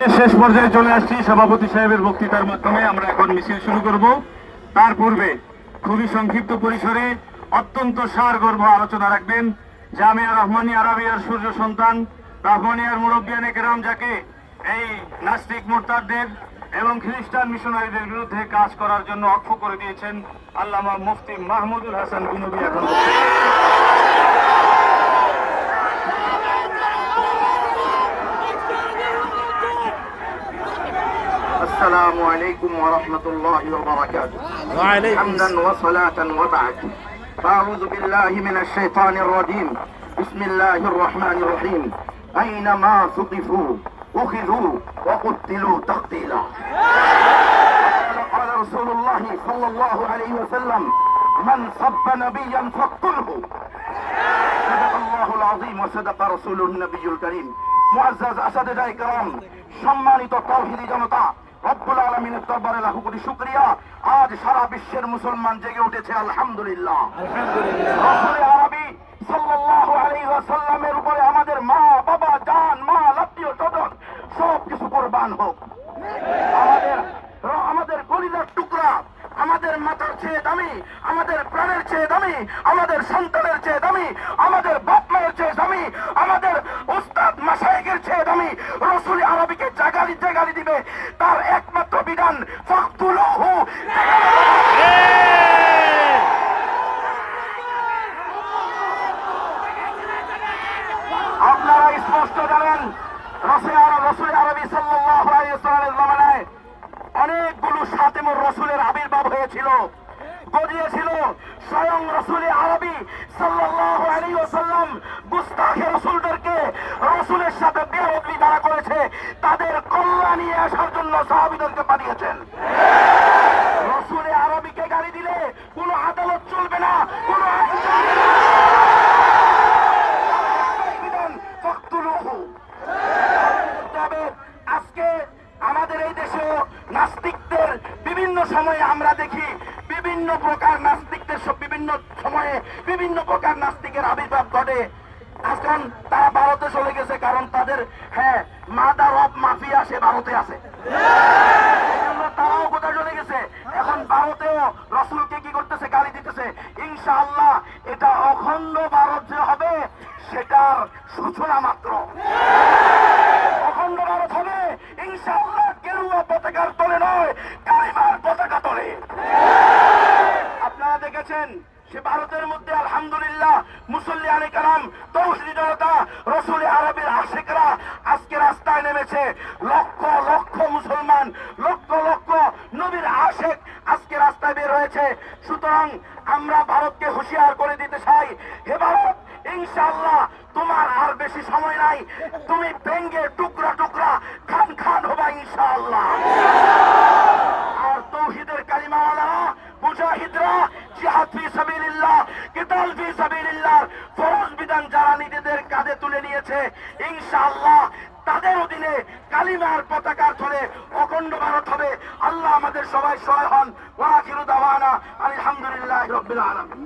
শেষ পর্যায়ে চলে আসছি সভাপতি সাহেবের বক্তৃতার মাধ্যমে আমরা এখন মিছিল শুরু করব। তার পূর্বে খুবই সংক্ষিপ্ত পরিসরে অত্যন্ত সারগর্ভ আলোচনা রাখবেন জামিয়া রহমানিয়া আরাবিয়ার সূর্য সন্তান, রহমানিয়ার মুরব্বিয়ানে কেরাম, যাকে এই নাস্তিক মুরতাদদের এবং খ্রিস্টান মিশনারিদের বিরুদ্ধে কাজ করার জন্য অক্ষ করে দিয়েছেন আল্লামা মুফতি মাহমুদুল হাসান বিনবী। এখন السلام عليكم ورحمة الله وبركاته. حمدا وصلاة وبعد. فأعوذ بالله من الشيطان الرجيم. بسم الله الرحمن الرحيم. أينما ثقفوا أخذوا وقتلوا تقتيلا. قال رسول الله صلى الله عليه وسلم: من سب نبيا فاقتله. صدق الله العظيم وصدق رسوله النبي الكريم. মুআজ্জাজ আসাদেজায়ে কেরাম, সম্মানিত তাওহীদি জনতা, রব্বুল আলামিনের দরবারে লাখো কোটি শুকরিয়া। আজ সারা বিশ্বের মুসলমান জেগে উঠেছে, আলহামদুলিল্লাহ। রাসূল আরবি সাল্লাল্লাহু আলাইহি ওয়াসাল্লামের উপরে আমাদের মা বাবা, জান মাল, আত্মীয় স্বজন সব কিছু কুরবান হোক। আমাদের কলিজার টুকরা, আমাদের মাথার চেয়ে দামি, আমাদের প্রাণের চেয়ে দামি, আমাদের সন্তানের চেয়ে দামি, আমাদের বাপ মায়ের চেয়ে দামি, আমাদের উস্তাদ মাশায়েখের চেয়ে দামি রাসূল আরবিকে জাগালি দিবে তার একমাত্র বিধান ফাকতুলুহু। আপনারা স্পষ্ট জানেন রাসূল আরবি সাল্লাল্লাহু আলাইহি ওয়াসাল্লামের জামানায় অনেকগুলো খাতেমুর রাসূলের আবির্ভাব হয়েছিল, গজিয়েছিল। স্বয়ং রাসূল আরবি সাল্লাল্লাহু আলাইহি ওয়াসাল্লাম গুস্তাখে রাসূলদেরকে রাসূলের সাথে বেয়াদবি যারা করেছে তাদের কল্যাণ নিয়ে আসার জন্য সাহাবীদেরকে পাঠিয়েছেন। রাসূল আরবিকে গালি দিলে কোনো আদালত চলবে না, কোনো আইন চলবে না। তবে আজকে আমাদের এই দেশে নাস্তিকদের বিভিন্ন সময়ে আমরা দেখি বিভিন্ন প্রকার নাস্তিকদের বিভিন্ন সময়ে বিভিন্ন প্রকার নাস্তিকের আবির্ভাব ঘটে। এখন তারা ভারতে চলে গেছে, কারণ তাদের মাদার অফ মাফিয়া সে ভারতে আছে। তারাও কোথায় চলে গেছে, এখন ভারতেও রাসূলকে কি করতেছে, গালি দিতেছে। ইনশাআল্লাহ এটা অখণ্ড ভারত যে হবে সেটার সূচনা মাত্র। অখণ্ড ভারত হবে ইনশাআল্লাহ গেরুয়া পতাকার তলে নয়, কালিমার পতাকা তলে। আপনারা দেখেছেন সে ভারতের মধ্যে আলহামদুলিল্লাহ মুসল্লিয়ানে কেরাম, তাওহীদি জনতা, রাসূল আরবির আশিকরা আজকে রাস্তায় নেমেছে। লক্ষ লক্ষ মুসলমান, লক্ষ লক্ষ নবীর আশিক আজকে রাস্তায় বের হয়েছে। সুতরাং আমরা ভারতকে হুঁশিয়ার করে দিতে চাই, হে ভারত, ইনশাআল্লাহ তোমার আর বেশি সময় নাই, তুমি ভেঙ্গে টুকরা টুকরা খান খান হবা ইনশাআল্লাহ। আর তাওহীদের কালিমাওয়ালারা, মুজাহিদরা, জিহাদ ফি সাবিলিল্লাহ, কিতাল ফি সাবিলিল্লাহ ফরজ বিধান যারা নিজেদের কাঁধে তুলে নিয়েছে, ইনশাআল্লাহ তাদের অধীনে কালিমার পতাকার তলে অখণ্ড ভারত হবে। আল্লাহ আমাদের সবাই সহায় হন। ওয়া আখিরু দাওয়ানা আলহামদুলিল্লাহি রাব্বিল আলামিন।